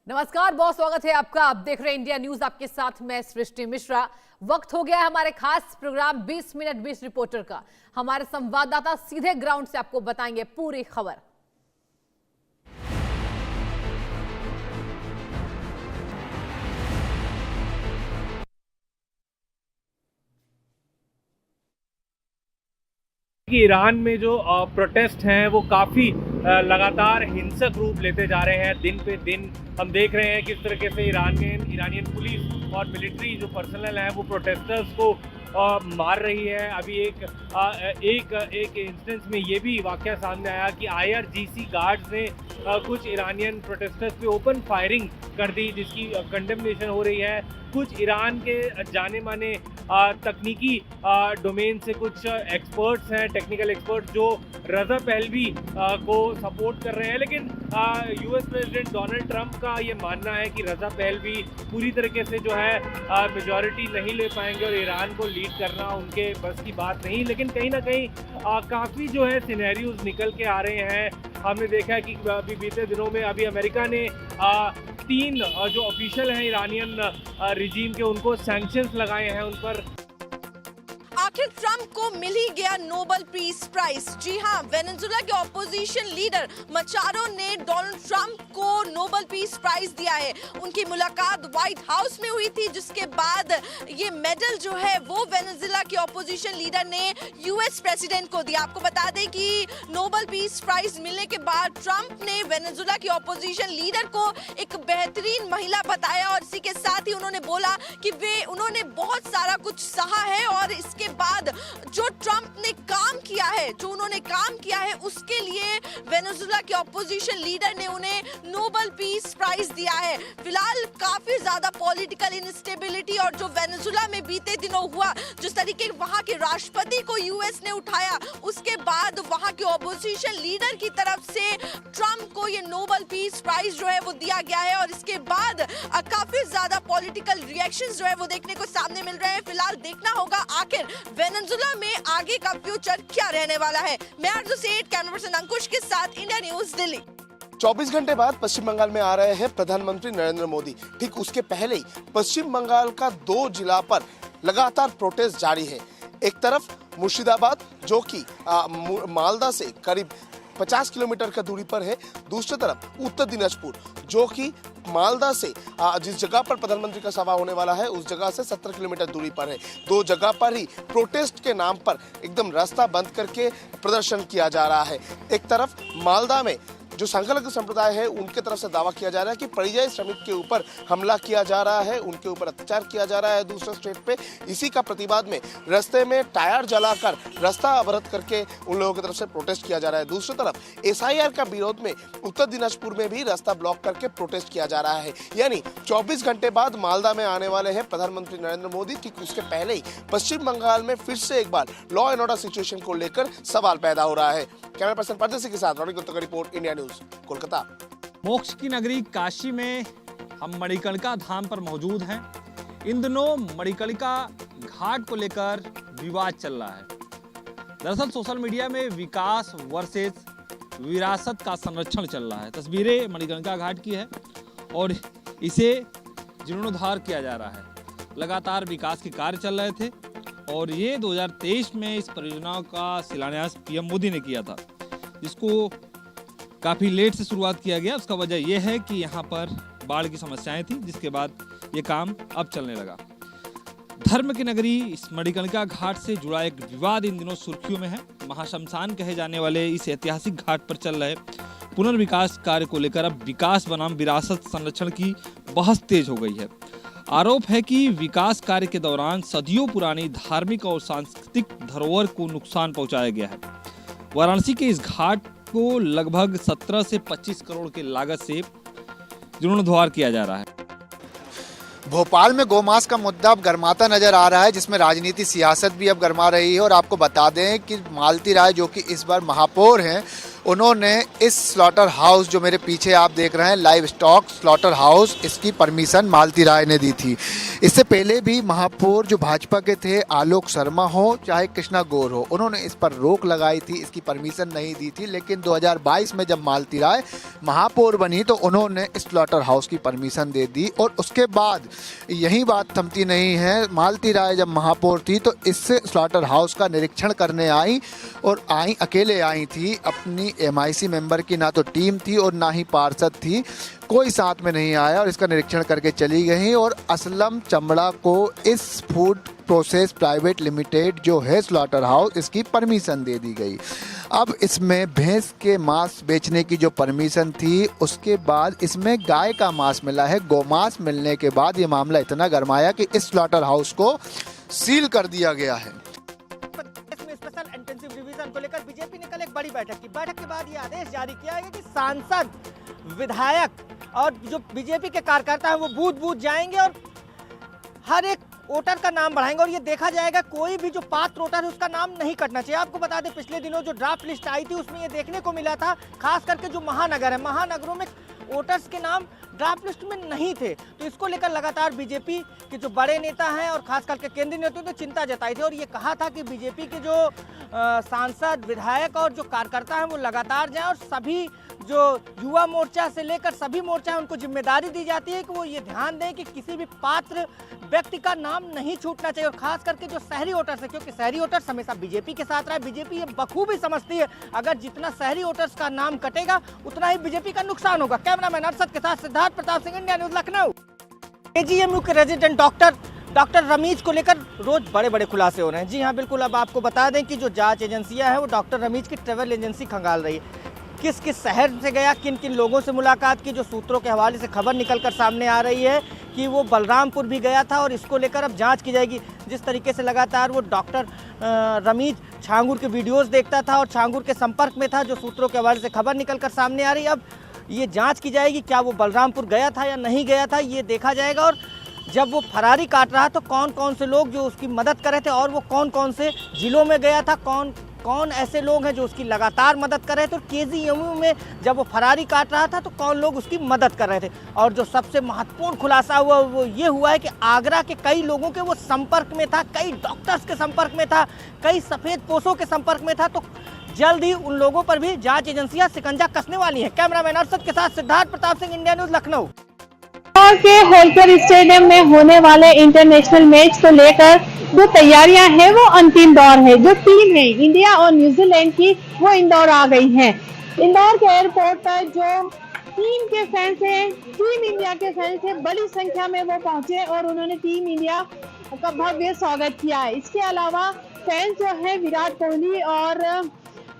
नमस्कार, बहुत स्वागत है आपका। आप देख रहे हैं इंडिया न्यूज, आपके साथ मैं सृष्टि मिश्रा। वक्त हो गया है हमारे खास प्रोग्राम 20 मिनट 20 रिपोर्टर का। हमारे संवाददाता सीधे ग्राउंड से आपको बताएंगे पूरी खबर। कि ईरान में जो प्रोटेस्ट हैं वो काफ़ी लगातार हिंसक रूप लेते जा रहे हैं। दिन पे दिन हम देख रहे हैं किस तरीके से ईरानियन पुलिस और मिलिट्री जो पर्सनल है वो प्रोटेस्टर्स को मार रही है। अभी एक इंस्टेंस में ये भी वाकया सामने आया कि IRGC गार्ड्स ने कुछ ईरानियन प्रोटेस्टर्स पे ओपन फायरिंग कर दी, जिसकी कंडेमनेशन हो रही है। कुछ ईरान के जाने माने तकनीकी डोमेन से कुछ एक्सपर्ट्स हैं, टेक्निकल एक्सपर्ट्स, जो रज़ा पहलवी को सपोर्ट कर रहे हैं। लेकिन US प्रेसिडेंट डोनाल्ड ट्रंप का ये मानना है कि रज़ा पहलवी पूरी तरीके से जो है मेजॉरिटी नहीं ले पाएंगे और ईरान को लीड करना उनके बस की बात नहीं। लेकिन कहीं ना कहीं काफ़ी जो है सिनेरियोज निकल के आ रहे हैं। हमने देखा है कि अभी बीते दिनों में अभी अमेरिका ने 3 जो ऑफिशियल हैं ईरानियन रिजीम के, उनको सैंक्शंस लगाए हैं उन पर। आखिर ट्रंप को मिल ही गया नोबेल पीस प्राइज। जी हां, वेनेजुएला के ऑपोजिशन लीडर मचारो ने डोनाल्ड ट्रंप को नोबेल पीस प्राइज दिया है। उनकी मुलाकात व्हाइट हाउस में हुई थी, जिसके बाद ये मेडल जो है वो वेनेजुएला के ऑपोजिशन लीडर ने US प्रेसिडेंट को दिया। आपको बता दें कि नोबेल पीस प्राइज मिलने के बाद ट्रंप ने वेनेजुएला के ऑपोजिशन लीडर को एक बेहतरीन महिला बताया और इसी के साथ ही उन्होंने बोला कि उन्होंने बहुत सारा कुछ सहा है और इसके बाद जो ट्रंप ने काम किया है, जो उन्होंने काम किया है, उसके लिए वेनेजुएला के ऑपोजिशन लीडर ने उन्हें नोबेल पीस प्राइज दिया है। फिलहाल काफी ज्यादा पॉलिटिकल इंस्टेबिलिटी और जो वेनेजुएला में बीते दिनों हुआ, जिस तरीके वहां के राष्ट्रपति को US ने उठाया, उसके बाद वहां के ऑपोजिशन लीडर की तरफ से ट्रंप को ये नोबेल पीस प्राइज जो है वो दिया गया है और इसके बाद काफी ज्यादा पॉलिटिकल रिएक्शंस जो है वो देखने को सामने मिल रहे हैं। फिलहाल देखना होगा आखिर वेनेजुएला में आगे का फ्यूचर क्या रहने वाला है। मैं आरजू सेठ, कैमरा पर्सन अंकुश के साथ, इंडिया न्यूज दिल्ली। 24 घंटे बाद पश्चिम बंगाल में आ रहे हैं प्रधानमंत्री नरेंद्र मोदी। ठीक उसके पहले ही पश्चिम बंगाल का 2 जिला पर लगातार प्रोटेस्ट जारी है। एक तरफ मुर्शिदाबाद, जो कि मालदा से करीब 50 किलोमीटर का दूरी पर है। दूसरी तरफ उत्तर दिनाजपुर, जो कि मालदा से जिस जगह पर प्रधानमंत्री का सभा होने वाला है उस जगह से 70 किलोमीटर दूरी पर है। 2 जगह पर ही प्रोटेस्ट के नाम पर एकदम रास्ता बंद करके प्रदर्शन किया जा रहा है। एक तरफ मालदा में जो संख्यालघु संप्रदाय है उनके तरफ से दावा किया जा रहा है कि परियायी श्रमिक के ऊपर हमला किया जा रहा है, उनके ऊपर अत्याचार किया जा रहा है दूसरे स्टेट पे। इसी का प्रतिवाद में रास्ते में टायर जलाकर रास्ता अवरुद्ध करके उन लोगों की तरफ से प्रोटेस्ट किया जा रहा है। दूसरी तरफ SIR का विरोध में उत्तर दिनाजपुर में भी रास्ता ब्लॉक करके प्रोटेस्ट किया जा रहा है। यानी 24 घंटे बाद मालदा में आने वाले हैं प्रधानमंत्री नरेंद्र मोदी। ठीक उसके पहले ही पश्चिम बंगाल में फिर से एक बार लॉ एंड ऑर्डर सिचुएशन को लेकर सवाल पैदा हो रहा है। कैमरा पर्सन परदेसी के साथ रोनिक गुप्ता का रिपोर्ट, इंडिया न्यूज कोलकाता। मोक्ष की नगरी काशी में हम मणिकर्णिका धाम पर मौजूद हैं। इन दिनों मणिकर्णिका घाट को लेकर विवाद चल रहा है। दरअसल सोशल मीडिया में विकास वर्सेस विरासत का संरक्षण चल रहा है। तस्वीरें मणिकर्णिका घाट की है और इसे जीर्णोद्धार किया जा रहा है। लगातार विकास के कार्य चल रहे थे और ये 2023 में इस परियोजना का शिलान्यास PM मोदी ने किया था, जिसको काफ़ी लेट से शुरुआत किया गया। उसका वजह यह है कि यहाँ पर बाढ़ की समस्याएं थी, जिसके बाद ये काम अब चलने लगा। धर्म की नगरी इस मणिकर्णिका घाट से जुड़ा एक विवाद इन दिनों सुर्खियों में है। महाशमशान कहे जाने वाले इस ऐतिहासिक घाट पर चल रहे पुनर्विकास कार्य को लेकर अब विकास बनाम विरासत संरक्षण की बहस तेज हो गई है। आरोप है कि विकास कार्य के दौरान सदियों पुरानी धार्मिक और सांस्कृतिक धरोहर को नुकसान पहुंचाया गया है। वाराणसी के इस घाट को लगभग 17 से 25 करोड़ की लागत से जीर्णोद्धार किया जा रहा है। भोपाल में गौमांस का मुद्दा अब गर्माता नजर आ रहा है, जिसमें राजनीति सियासत भी अब गर्मा रही है। और आपको बता दें कि मालती राय, जो कि इस बार महापौर हैं, उन्होंने इस स्लॉटर हाउस जो मेरे पीछे आप देख रहे हैं लाइव स्टॉक स्लॉटर हाउस, इसकी परमिशन मालती राय ने दी थी। इससे पहले भी महापौर जो भाजपा के थे, आलोक शर्मा हो चाहे कृष्णा गौर हो, उन्होंने इस पर रोक लगाई थी, इसकी परमिशन नहीं दी थी। लेकिन 2022 में जब मालती राय महापौर बनी तो उन्होंने इस स्लॉटर हाउस की परमिशन दे दी। और उसके बाद यही बात थमती नहीं है, मालती राय जब महापौर थी तो इस स्लॉटर हाउस का निरीक्षण करने आई, और अकेले आई थी, अपनी MIC मेंबर की ना तो टीम थी और ना ही पार्षद थी, कोई साथ में नहीं आया और इसका निरीक्षण करके चली गई। और असलम चमड़ा को इस फूड प्रोसेस प्राइवेट लिमिटेड जो है स्लॉटर हाउस, इसकी परमिशन दे दी गई। अब इसमें भैंस के मांस बेचने की जो परमिशन थी, उसके बाद इसमें गाय का मांस मिला है। गोमांस मिलने के बाद ये मामला इतना गरमाया कि इस स्लॉटर हाउस को सील कर दिया गया है। स्पेशल इंटेंसिव रिवीजन को लेकर बीजेपी ने कल एक बड़ी बैठक की। बैठक के बाद ये आदेश जारी किया गया कि सांसद, विधायक और जो बीजेपी के कार्यकर्ता हैं वो बूथ बूथ जाएंगे और हर एक वोटर का नाम बढ़ाएंगे और ये देखा जाएगा कोई भी जो पात्र वोटर है उसका नाम नहीं कटना चाहिए। आपको बता दें पिछले दिनों जो ड्राफ्ट लिस्ट आई थी उसमें ये देखने को मिला था, खास करके जो महानगर है, महानगरों में वोटर्स के नाम ड्राफ्ट लिस्ट में नहीं थे। तो इसको लेकर लगातार बीजेपी के जो बड़े नेता हैं और खास करके केंद्रीय नेतृत्व ने चिंता जताई थी और ये कहा था कि बीजेपी के जो सांसद, विधायक और जो कार्यकर्ता हैं वो लगातार जाएं और सभी जो युवा मोर्चा से लेकर सभी मोर्चा है उनको जिम्मेदारी दी जाती है कि वो ये ध्यान दें कि किसी भी पात्र व्यक्ति का नाम नहीं छूटना चाहिए। और खास करके जो शहरी वोटर्स है, क्योंकि शहरी वोटर्स हमेशा बीजेपी के साथ रहा है, बीजेपी ये बखूबी समझती है अगर जितना शहरी वोटर्स का नाम कटेगा उतना ही बीजेपी का नुकसान होगा। कैमरामैन अरशद के साथ Siddharth Pratap Singh, India news, Lucknow. AGMU के रेजिडेंट डॉक्टर रमीज को लेकर रोज बड़े बड़े खुलासे हो रहे हैं। जी हाँ, बिल्कुल। अब आपको बता दें कि जो जांच एजेंसियां हैं वो डॉक्टर रमीज की ट्रैवल एजेंसी खंगाल रही है। किस किस शहर से गया, किन किन लोगों से मुलाकात की, जो सूत्रों के हवाले से खबर निकलकर सामने आ रही है कि वो बलरामपुर भी गया था और इसको लेकर अब जांच की जाएगी। जिस तरीके से लगातार वो डॉक्टर रमीज छांगुर के वीडियोस देखता था और छांगुर के संपर्क में था, जो सूत्रों के हवाले से खबर निकलकर सामने आ रही है। अब ये जांच की जाएगी क्या वो बलरामपुर गया था या नहीं गया था, ये देखा जाएगा। और जब वो फरारी काट रहा तो कौन कौन से लोग जो उसकी मदद कर रहे थे और वो कौन कौन से जिलों में गया था, कौन कौन ऐसे लोग हैं जो उसकी लगातार मदद कर रहे थे। और KGMU में जब वो फरारी काट रहा था तो कौन लोग उसकी मदद कर रहे थे। और जो सबसे महत्वपूर्ण खुलासा हुआ वो ये हुआ है कि आगरा के कई लोगों के वो संपर्क में था, कई डॉक्टर्स के संपर्क में था, कई सफ़ेद पोशों के संपर्क में था। तो जल्द ही उन लोगों पर भी जांच एजेंसियां शिकंजा कसने वाली हैं। कैमरामैन अरशद के साथ सिद्धार्थ प्रताप सिंह, इंडिया न्यूज, लखनऊ। के होलकर स्टेडियम में होने वाले इंटरनेशनल मैच को लेकर जो तैयारियां हैं वो अंतिम दौर है। जो टीम है इंडिया और न्यूजीलैंड की वो इंदौर आ गई हैं। इंदौर के एयरपोर्ट पर जो टीम के फैंस हैं, टीम इंडिया के फैंस हैं, बड़ी संख्या में वो पहुंचे और उन्होंने टीम इंडिया का भव्य स्वागत किया है। इसके अलावा फैंस जो है विराट कोहली और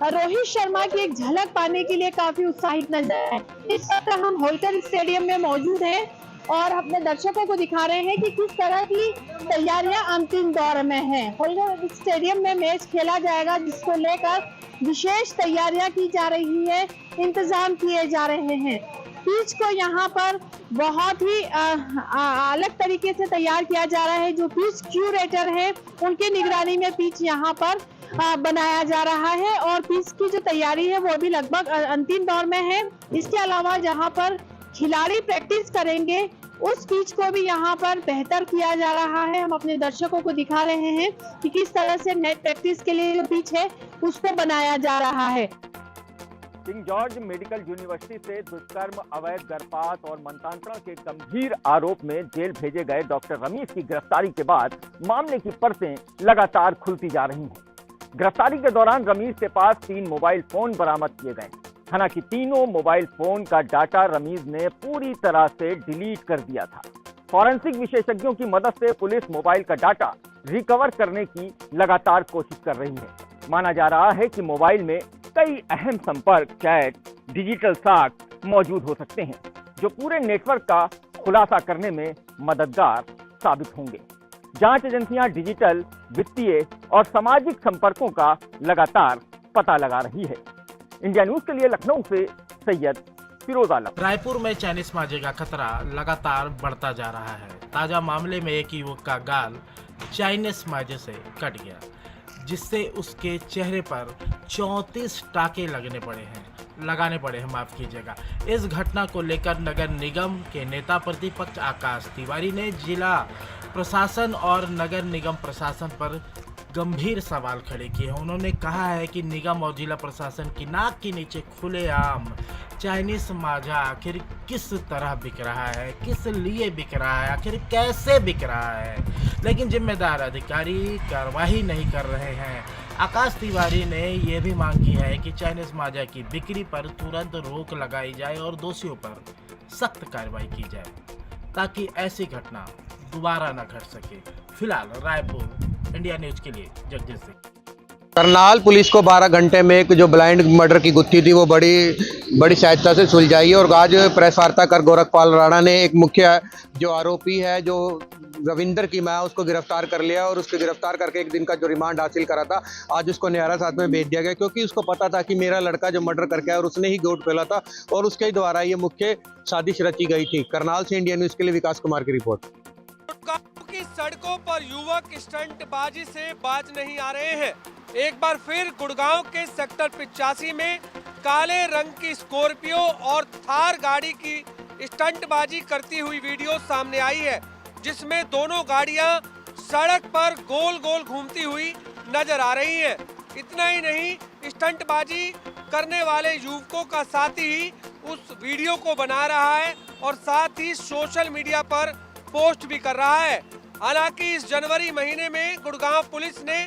रोहित शर्मा की एक झलक पाने के लिए काफी उत्साहित नजर आए। इस वक्त हम होलकर स्टेडियम में मौजूद हैं और अपने दर्शकों को दिखा रहे हैं कि किस तरह की तैयारियां अंतिम दौर में हैं। होलकर स्टेडियम में मैच खेला जाएगा जिसको लेकर विशेष तैयारियां की जा रही है, इंतजाम किए जा रहे हैं। पिच को यहाँ पर बहुत ही अलग तरीके से तैयार किया जा रहा है। जो पिच क्यूरेटर है उनकी निगरानी में पिच यहाँ पर बनाया जा रहा है और पिच की जो तैयारी है वो भी लगभग अंतिम दौर में है। इसके अलावा जहाँ पर खिलाड़ी प्रैक्टिस करेंगे उस पिच को भी यहाँ पर बेहतर किया जा रहा है। हम अपने दर्शकों को दिखा रहे हैं कि किस तरह से नेट प्रैक्टिस के लिए जो पिच है उसको बनाया जा रहा है। किंग जॉर्ज मेडिकल यूनिवर्सिटी से दुष्कर्म, अवैध गर्भपात और मनतांत्रण के गंभीर आरोप में जेल भेजे गए डॉक्टर रमीज की गिरफ्तारी के बाद मामले की परतें लगातार खुलती जा रही हैं। गिरफ्तारी के दौरान रमीज के पास 3 मोबाइल फोन बरामद किए गए। हालांकि तीनों मोबाइल फोन का डाटा रमीज ने पूरी तरह से डिलीट कर दिया था। फॉरेंसिक विशेषज्ञों की मदद से पुलिस मोबाइल का डाटा रिकवर करने की लगातार कोशिश कर रही है। माना जा रहा है कि मोबाइल में कई अहम संपर्क, चैट, डिजिटल साक्ष्य मौजूद हो सकते हैं जो पूरे नेटवर्क का खुलासा करने में मददगार साबित होंगे। जांच एजेंसियां डिजिटल, वित्तीय और सामाजिक संपर्कों का लगातार पता लगा रही है। इंडिया न्यूज के लिए लखनऊ से सैयद फिरोज आलम। रायपुर में चाइनीज माजे का खतरा लगातार बढ़ता जा रहा है। ताजा मामले में एक युवक का गाल चाइनीज माजे से कट गया, जिससे उसके चेहरे पर 34 टाके लगने पड़े हैं। लगाने पड़े हैं, माफ़ कीजिएगा। इस घटना को लेकर नगर निगम के नेता प्रतिपक्ष आकाश तिवारी ने जिला प्रशासन और नगर निगम प्रशासन पर गंभीर सवाल खड़े किए हैं। उन्होंने कहा है कि निगम और जिला प्रशासन की नाक के नीचे खुलेआम चाइनीज माजा आखिर किस तरह बिक रहा है, किस लिए बिक रहा है, आखिर कैसे बिक रहा है, लेकिन जिम्मेदार अधिकारी कार्रवाई नहीं कर रहे हैं। आकाश तिवारी ने यह भी मांग की है कि चाइनीज माजा की बिक्री पर तुरंत रोक लगाई जाए और दोषियों पर सख्त कार्रवाई की जाए ताकि ऐसी घटना दोबारा न घट सके। फिलहाल रायपुर इंडिया न्यूज के लिए जगदीश सिंह। करनाल पुलिस को 12 घंटे में एक जो ब्लाइंड मर्डर की गुत्थी थी वो बड़ी सहायता से सुलझाई है और आज प्रेस वार्ता कर गोरखपाल राणा ने एक मुख्य जो आरोपी है जो रविंदर की मां उसको गिरफ्तार कर लिया और उसको गिरफ्तार करके एक दिन का जो रिमांड हासिल करा था आज उसको न्यायालय साथ में भेज दिया गया, क्योंकि उसको पता था कि मेरा लड़का जो मर्डर करके आया और उसने ही गोट फैला था और उसके द्वारा ये मुख्य साजिश रची गई थी। करनाल से इंडिया न्यूज के लिए विकास कुमार की रिपोर्ट। की सड़कों पर युवक स्टंटबाजी से बाज नहीं आ रहे हैं। एक बार फिर गुड़गांव के सेक्टर 85 में काले रंग की स्कॉर्पियो और थार गाड़ी की स्टंटबाजी करती हुई वीडियो सामने आई है, जिसमें दोनों गाड़ियां सड़क पर गोल गोल घूमती हुई नजर आ रही हैं। इतना ही नहीं, स्टंटबाजी करने वाले युवकों का साथी ही उस वीडियो को बना रहा है और साथ ही सोशल मीडिया पर पोस्ट भी कर रहा है। हालांकि इस जनवरी महीने में गुड़गांव पुलिस ने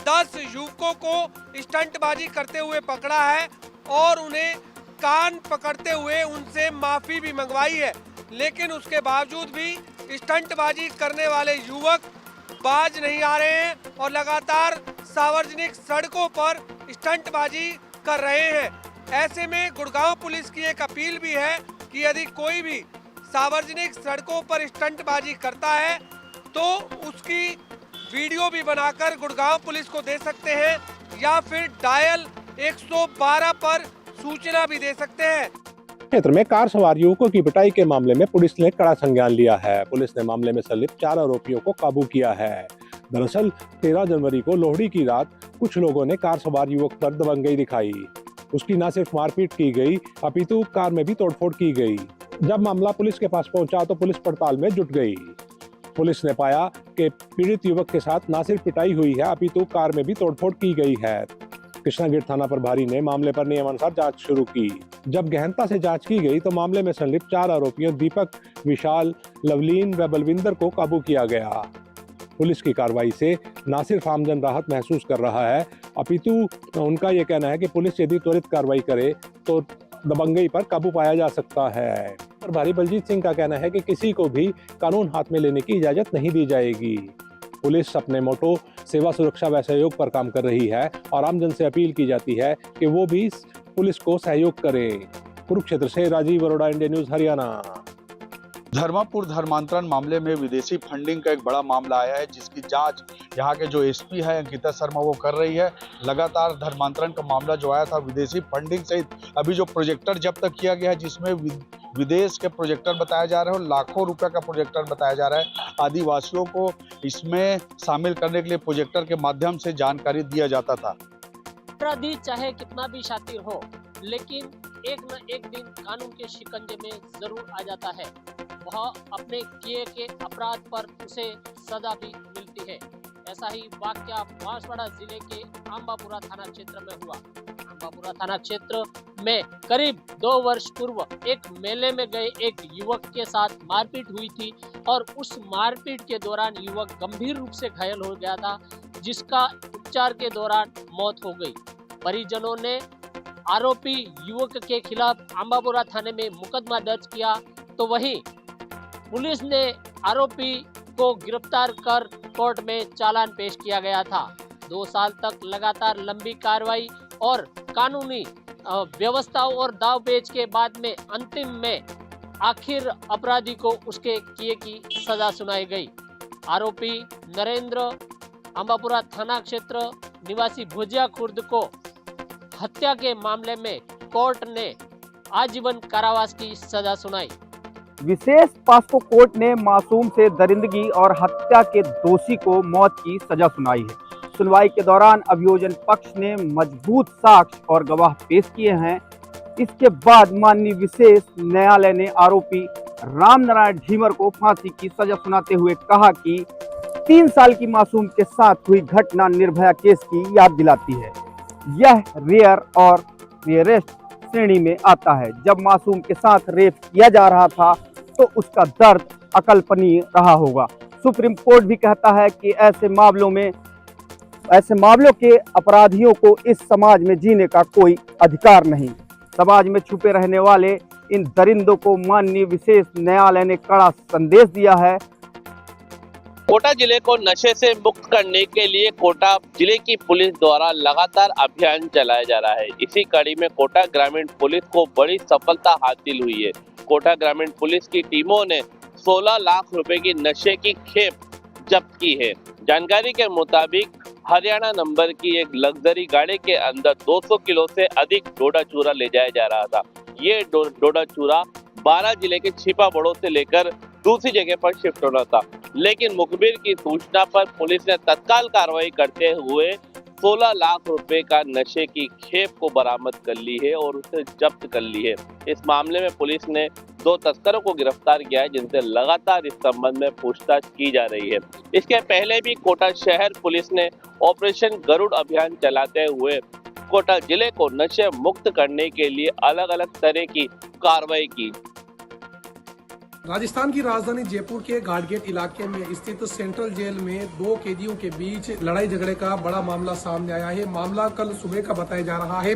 10 युवकों को स्टंटबाजी करते हुए पकड़ा है और उन्हें कान पकड़ते हुए उनसे माफी भी मंगवाई है, लेकिन उसके बावजूद भी स्टंटबाजी करने वाले युवक बाज नहीं आ रहे हैं और लगातार सार्वजनिक सड़कों पर स्टंटबाजी कर रहे हैं। ऐसे में गुड़गांव पुलिस की एक अपील भी है कि यदि कोई भी सार्वजनिक सड़कों पर स्टंटबाजी करता है तो उसकी वीडियो भी बनाकर गुड़गांव पुलिस को दे सकते हैं या फिर डायल 112 पर सूचना भी दे सकते हैं। क्षेत्र में कार सवार युवकों की पिटाई के मामले में पुलिस ने कड़ा संज्ञान लिया है। पुलिस ने मामले में संलिप्त 4 आरोपियों को काबू किया है। दरअसल 13 जनवरी को लोहड़ी की रात कुछ लोगों ने कार सवार युवक पर दबंगई दिखाई। उसकी न सिर्फ मारपीट की गई अपितु कार में भी तोड़फोड़ की गई। जब मामला पुलिस के पास पहुंचा तो पुलिस पड़ताल में जुट गई। पुलिस ने पाया कि पीड़ित युवक के साथ न सिर्फ पिटाई हुई है अपितु कार में भी तोड़फोड़ की गई है। कृष्णागढ़ थाना प्रभारी ने मामले पर नियमानुसार जांच शुरू की। जब गहनता से जांच की गई तो मामले में संलिप्त 4 आरोपियों दीपक, विशाल, लवलीन व बलविंदर को काबू किया गया। पुलिस की कार्रवाई से न सिर्फ आमजन राहत महसूस कर रहा है अपितु उनका यह कहना है कि पुलिस यदि त्वरित कार्रवाई करे तो दबंगई पर काबू पाया जा सकता है। प्रभारी बलजीत सिंह का कहना है कि किसी को भी कानून हाथ में लेने की इजाजत नहीं दी जाएगी। पुलिस अपने मोटो सेवा, सुरक्षा व सहयोग पर काम कर रही है और आमजन से अपील की जाती है कि वो भी पुलिस को सहयोग करें। कुरुक्षेत्र से राजीव अरोड़ा, इंडिया न्यूज, हरियाणा। धर्मापुर धर्मांतरण मामले में विदेशी फंडिंग का एक बड़ा मामला आया है, जिसकी जांच यहाँ के जो एसपी है अंकिता शर्मा वो कर रही है। लगातार धर्मांतरण का मामला जो आया था विदेशी फंडिंग सहित अभी जो प्रोजेक्टर जब्त किया गया है, जिसमें विदेश के प्रोजेक्टर बताया जा रहे हैं, लाखों रुपए का प्रोजेक्टर बताया जा रहा है। आदिवासियों को इसमें शामिल करने के लिए प्रोजेक्टर के माध्यम से जानकारी दिया जाता था। अपराधी चाहे कितना भी शातिर हो, लेकिन एक न एक दिन कानून के शिकंजे में जरूर आ जाता है। वह अपने किए के अपराध पर उसे सजा भी मिलती है। ऐसा ही वाकया बांसवाड़ा जिले के आंबापुरा थाना क्षेत्र में हुआ। आंबापुरा थाना क्षेत्र में करीब 2 वर्ष पूर्व एक मेले में गए एक युवक के साथ मारपीट हुई थी और उस मारपीट के दौरान युवक गंभीर रूप से घायल हो गया था, जिसका उपचार के दौरान मौत हो गई। परिजनों ने आरोपी युवक के खिलाफ आंबापुरा थाने में मुकदमा दर्ज किया, तो वहीं पुलिस ने आरोपी को गिरफ्तार कर कोर्ट में चालान पेश किया गया था। 2 साल तक लगातार लंबी कार्रवाई और कानूनी व्यवस्थाओं और दावपेच के बाद में अंतिम में आखिर अपराधी को उसके किए की सजा सुनाई गई। आरोपी नरेंद्र आंबापुरा थाना क्षेत्र निवासी भुजिया खुर्द को हत्या के मामले में कोर्ट ने आजीवन कारावास की सजा सुनाई। विशेष पॉस्को कोर्ट ने मासूम से दरिंदगी और हत्या के दोषी को मौत की सजा सुनाई है। सुनवाई के दौरान अभियोजन पक्ष ने मजबूत साक्ष्य और गवाह पेश किए हैं। इसके बाद माननीय विशेष न्यायालय ने आरोपी रामनारायण झीमर को फांसी की सजा सुनाते हुए कहा कि 3 साल की मासूम के साथ हुई घटना निर्भया केस की याद दिलाती है। यह रेयर और रेयरेस्ट श्रेणी में आता है। जब मासूम के साथ रेप किया जा रहा था तो उसका दर्द अकल्पनीय रहा होगा। सुप्रीम कोर्ट भी कहता है कि ऐसे मामलों के अपराधियों को इस समाज में जीने का कोई अधिकार नहीं। समाज में छुपे रहने वाले इन दरिंदों को माननीय विशेष न्यायालय ने कड़ा संदेश दिया है। कोटा जिले को नशे से मुक्त करने के लिए कोटा जिले की पुलिस द्वारा लगातार अभियान चलाया जा रहा है। इसी कड़ी में कोटा ग्रामीण पुलिस को बड़ी सफलता हासिल हुई है। कोटा ग्रामीण पुलिस की टीमों ने 16 लाख रुपए की नशे की खेप जब्त की है। जानकारी के मुताबिक हरियाणा नंबर की एक लग्जरी गाड़ी के अंदर 200 किलो से अधिक डोडा चूरा ले जाया जा रहा था। ये डोडा चूरा 12 जिले के छिपा बड़ों से लेकर दूसरी जगह पर शिफ्ट होना था, लेकिन मुखबिर की सूचना पर पुलिस ने तत्काल कार्रवाई करते हुए 16 लाख रुपए का नशे की खेप को बरामद कर ली है और उसे जब्त कर ली है। इस मामले में पुलिस ने 2 तस्करों को गिरफ्तार किया है, जिनसे लगातार इस संबंध में पूछताछ की जा रही है। इसके पहले भी कोटा शहर पुलिस ने ऑपरेशन गरुड़ अभियान चलाते हुए कोटा जिले को नशे मुक्त करने के लिए अलग अलग तरह की कार्रवाई की। राजस्थान की राजधानी जयपुर के घाटगेट इलाके में स्थित सेंट्रल जेल में 2 कैदियों के बीच लड़ाई झगड़े का बड़ा मामला सामने आया है। मामला कल सुबह का बताया जा रहा है।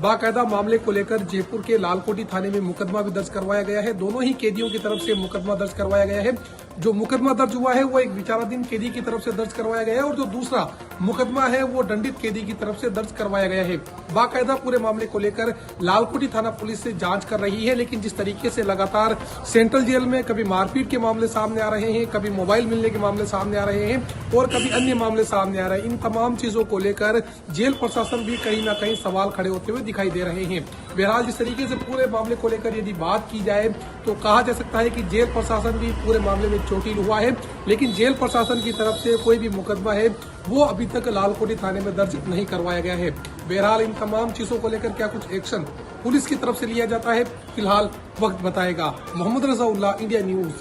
बाकायदा मामले को लेकर जयपुर के लालकोटी थाने में मुकदमा भी दर्ज करवाया गया है। दोनों ही कैदियों की तरफ से मुकदमा दर्ज करवाया गया है। जो मुकदमा दर्ज हुआ है वो एक विचाराधीन कैदी की तरफ से दर्ज करवाया गया है और जो दूसरा मुकदमा है वो दंडित कैदी की तरफ से दर्ज करवाया गया है। बाकायदा पूरे मामले को लेकर लालकोटी थाना पुलिस से जांच कर रही है, लेकिन जिस तरीके से लगातार सेंट्रल जेल में कभी मारपीट के मामले सामने आ रहे हैं, कभी मोबाइल मिलने के मामले सामने आ रहे हैं और कभी अन्य मामले सामने आ रहे हैं, इन तमाम चीजों को लेकर जेल प्रशासन भी कहीं ना कहीं सवाल खड़े होते हुए दिखाई दे रहे हैं। बहरहाल जिस तरीके से पूरे मामले को लेकर यदि बात की जाए तो कहा जा सकता है कि जेल प्रशासन भी पूरे मामले में चोटिल हुआ है, लेकिन जेल प्रशासन की तरफ से कोई भी मुकदमा है वो अभी तक लालकोटी थाने में दर्ज नहीं करवाया गया है। बहरहाल इन तमाम चीजों को लेकर क्या कुछ एक्शन पुलिस की तरफ से लिया जाता है, फिलहाल वक्त बताएगा। Mohammad Razaullah, India news.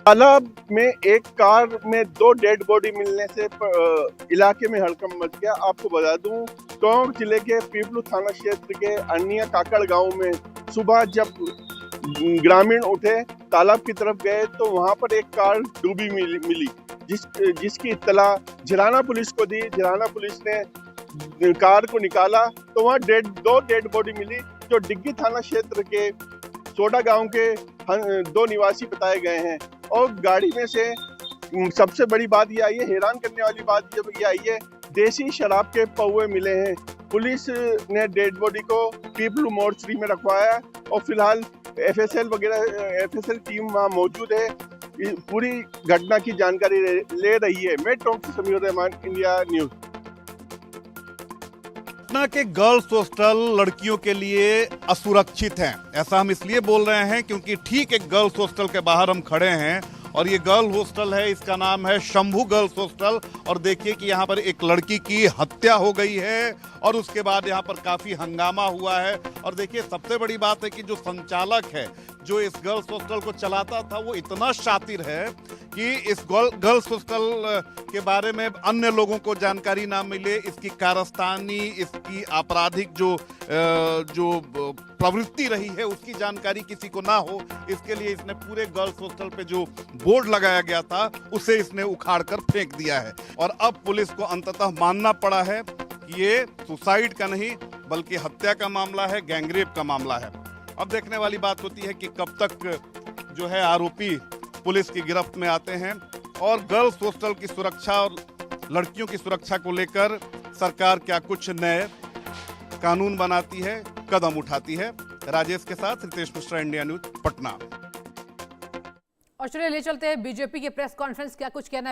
तालाब में एक कार में 2 डेड बॉडी मिलने से इलाके में हड़कंप मच गया। आपको बता दूं, टोंक जिले के पीपलू थाना क्षेत्र के अन्य काकड़ गांव में सुबह जब ग्रामीण उठे तालाब की तरफ गए तो वहां पर एक कार डूबी मिली जिसकी इत्तला झिराना पुलिस को दी। झिराना पुलिस ने कार को निकाला तो वहां 2 डेड बॉडी मिली, जो डिग्गी थाना क्षेत्र के सोडा गांव के 2 निवासी बताए गए हैं। और गाड़ी में से सबसे बड़ी बात ये आई है, हैरान करने वाली बात ये आई है, देसी शराब के पौवे मिले हैं। पुलिस ने डेड बॉडी को पीपलू मोर्चरी में रखवाया और फिलहाल एफएसएल टीम वहाँ मौजूद है, पूरी घटना की जानकारी ले रही है। मैं टोंक से समीर रहमान, इंडिया न्यूज। पटना के गर्ल्स हॉस्टल लड़कियों के लिए असुरक्षित हैं। ऐसा हम इसलिए बोल रहे हैं क्योंकि ठीक एक गर्ल्स हॉस्टल के बाहर हम खड़े हैं और ये गर्ल हॉस्टल है, इसका नाम है शंभू गर्ल्स हॉस्टल। और देखिए कि यहाँ पर एक लड़की की हत्या हो गई है और उसके बाद यहाँ पर काफी हंगामा हुआ है। और देखिए सबसे बड़ी बात है कि जो संचालक है, जो इस गर्ल्स हॉस्टल को चलाता था, वो इतना शातिर है कि इस गर्ल्स हॉस्टल के बारे में अन्य लोगों को जानकारी ना मिले, इसकी कारस्तानी, इसकी आपराधिक जो प्रवृत्ति रही है उसकी जानकारी किसी को ना हो, इसके लिए इसने पूरे गर्ल्स हॉस्टल पे जो बोर्ड लगाया गया था उसे इसने उखाड़ कर फेंक दिया है। और अब पुलिस को अंततः मानना पड़ा है कि ये सुसाइड का नहीं बल्कि हत्या का मामला है, गैंगरेप का मामला है। अब देखने वाली बात होती है कि कब तक जो है आरोपी पुलिस की गिरफ्त में आते हैं और गर्ल्स हॉस्टल की सुरक्षा और लड़कियों की सुरक्षा को लेकर सरकार क्या कुछ नए कानून बनाती है, कदम उठाती है। राजेश के साथ रितेश मिश्रा, इंडिया न्यूज, पटना। और चलिए ले चलते हैं बीजेपी के प्रेस कॉन्फ्रेंस, क्या कुछ कहना है